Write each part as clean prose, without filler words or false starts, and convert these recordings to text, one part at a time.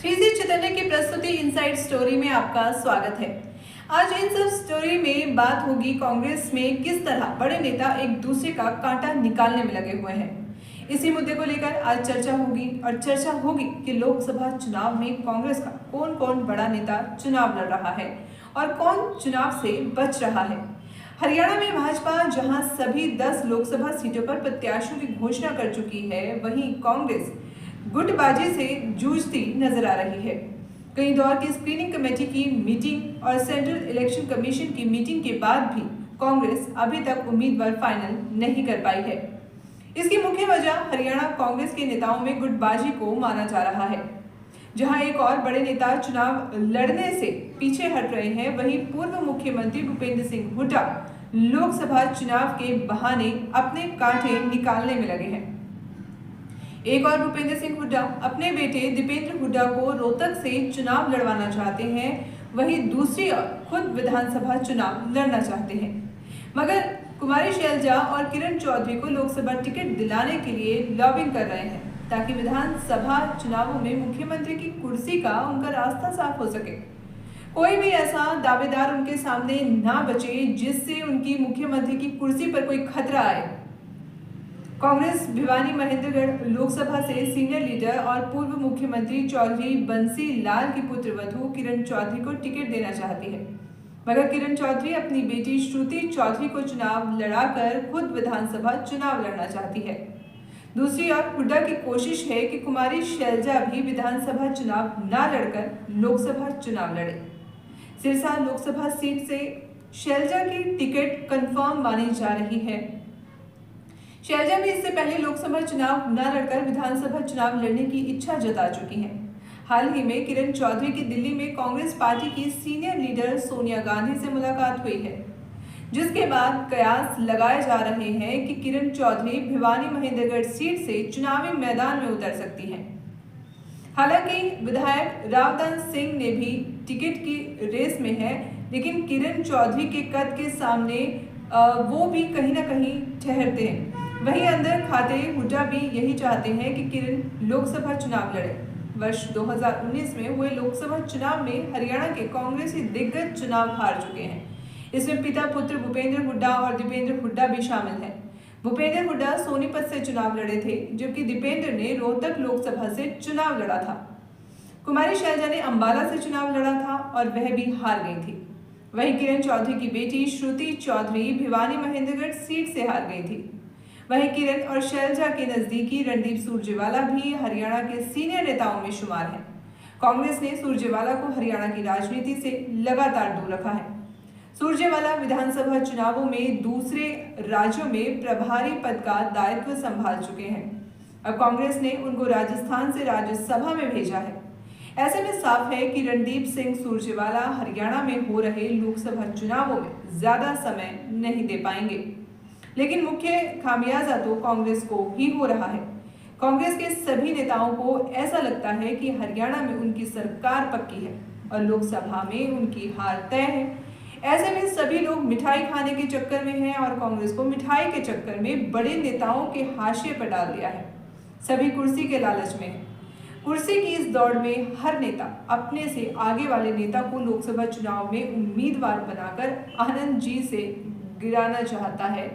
3C चैतन्य की प्रस्तुति inside story में आपका स्वागत है। आज इन सब स्टोरी में बात होगी कांग्रेस में किस तरह बड़े नेता एक दूसरे का कांटा निकालने में लगे हुए हैं। इसी मुद्दे को लेकर आज चर्चा होगी और चर्चा होगी कि लोकसभा चुनाव में कांग्रेस का कौन कौन बड़ा नेता चुनाव लड़ रहा है और कौन चुनाव से बच रहा है। हरियाणा में भाजपा जहां सभी 10 लोकसभा सीटों पर प्रत्याशियों की घोषणा कर चुकी है, वहीं कांग्रेस गुटबाजी से जूझती नजर आ रही है। कई दौर की स्क्रीनिंग कमेटी की मीटिंग और सेंट्रल इलेक्शन कमीशन की मीटिंग के बाद भी कांग्रेस अभी तक उम्मीदवार फाइनल नहीं कर पाई है। इसकी मुख्य वजह हरियाणा कांग्रेस के नेताओं में गुटबाजी को माना जा रहा है। जहां एक और बड़े नेता चुनाव लड़ने से पीछे हट रहे हैं, वहीं पूर्व मुख्यमंत्री भूपेंद्र सिंह हुड्डा लोकसभा चुनाव के बहाने अपने कांटे निकालने में लगे हैं। एक और भूपेंद्र सिंह हुड्डा अपने बेटे दीपेंद्र हुड्डा को रोहतक से चुनाव लड़वाना चाहते हैं, वहीं दूसरी ओर खुद विधानसभा चुनाव लड़ना चाहते हैं। मगर कुमारी शैलजा और किरण चौधरी को लोकसभा टिकट दिलाने के लिए लॉबिंग कर रहे हैं ताकि विधानसभा चुनावों में मुख्यमंत्री की कुर्सी का उनका रास्ता साफ हो सके। कोई भी ऐसा दावेदार उनके सामने ना बचे जिससे उनकी मुख्यमंत्री की कुर्सी पर कोई खतरा आए। कांग्रेस भिवानी महेंद्रगढ़ लोकसभा से सीनियर लीडर और पूर्व मुख्यमंत्री चौधरी बंसी लाल की पुत्रवधू किरण चौधरी को टिकट देना चाहती है, मगर किरण चौधरी अपनी बेटी श्रुति चौधरी को चुनाव लड़ाकर खुद विधानसभा चुनाव लड़ना चाहती है। दूसरी ओर हुड्डा की कोशिश है कि कुमारी शैलजा भी विधानसभा चुनाव न लड़कर लोकसभा चुनाव लड़े। सिरसा लोकसभा सीट से शैलजा की टिकट कंफर्म मानी जा रही है। शैलजा भी इससे पहले लोकसभा चुनाव न लड़कर विधानसभा चुनाव लड़ने की इच्छा जता चुकी हैं। हाल ही में किरण चौधरी की दिल्ली में कांग्रेस पार्टी की सीनियर लीडर सोनिया गांधी से मुलाकात हुई है, जिसके बाद कयास लगाए जा रहे हैं कि किरण चौधरी भिवानी महेंद्रगढ़ सीट से चुनावी मैदान में उतर सकती हैं। हालांकि विधायक रावदान सिंह ने भी टिकट की रेस में है, लेकिन किरण चौधरी के कद के सामने वो भी कहीं ना कहीं ठहरते हैं। वहीं अंदर खाते हुड्डा भी यही चाहते हैं कि किरण लोकसभा चुनाव लड़े। वर्ष 2019 में हुए लोकसभा चुनाव में हरियाणा के कांग्रेसी दिग्गज चुनाव हार चुके हैं। इसमें पिता पुत्र भूपेंद्र हुड्डा और दीपेंद्र हुड्डा भी शामिल हैं। भूपेंद्र हुड्डा सोनीपत से चुनाव लड़े थे, जबकि दीपेंद्र ने रोहतक लोकसभा से चुनाव लड़ा था। कुमारी शैलजा ने अंबाला से चुनाव लड़ा था और वह भी हार गई थी। वहीं किरण चौधरी की बेटी श्रुति चौधरी भिवानी महेंद्रगढ़ सीट से हार गई थी। वहीं किरण और शैलजा के नजदीकी रणदीप सुरजेवाला भी हरियाणा के सीनियर नेताओं में शुमार हैं। कांग्रेस ने सुरजेवाला को हरियाणा की राजनीति से लगातार दूर रखा है। सुरजेवाला विधानसभा चुनावों में दूसरे राज्यों में प्रभारी पद का दायित्व संभाल चुके हैं। अब कांग्रेस ने उनको राजस्थान से राज्यसभा में भेजा है। ऐसे में साफ है कि रणदीप सिंह सुरजेवाला हरियाणा में हो रहे लोकसभा चुनावों में ज्यादा समय नहीं दे पाएंगे। लेकिन मुख्य खामियाजा तो कांग्रेस को ही हो रहा है। कांग्रेस के सभी नेताओं को ऐसा लगता है कि हरियाणा में उनकी सरकार पक्की है और लोकसभा में उनकी हार तय है। ऐसे में सभी लोग मिठाई खाने के चक्कर में हैं और कांग्रेस को मिठाई के चक्कर में बड़े नेताओं के हाशिए पर डाल दिया है। सभी कुर्सी के लालच में है। कुर्सी की इस दौड़ में हर नेता अपने से आगे वाले नेता को लोकसभा चुनाव में उम्मीदवार बनाकर आनंद जी से गिराना चाहता है।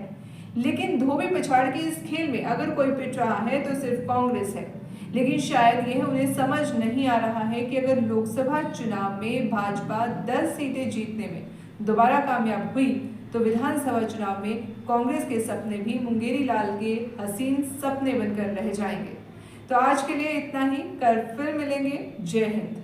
लेकिन धोबी पछाड़ के इस खेल में अगर कोई पिट रहा है तो सिर्फ कांग्रेस है। लेकिन शायद यह उन्हें समझ नहीं आ रहा है कि अगर लोकसभा चुनाव में भाजपा 10 सीटें जीतने में दोबारा कामयाब हुई तो विधानसभा चुनाव में कांग्रेस के सपने भी मुंगेरी लाल के हसीन सपने बनकर रह जाएंगे। तो आज के लिए इतना ही, कल फिर मिलेंगे। जय हिंद।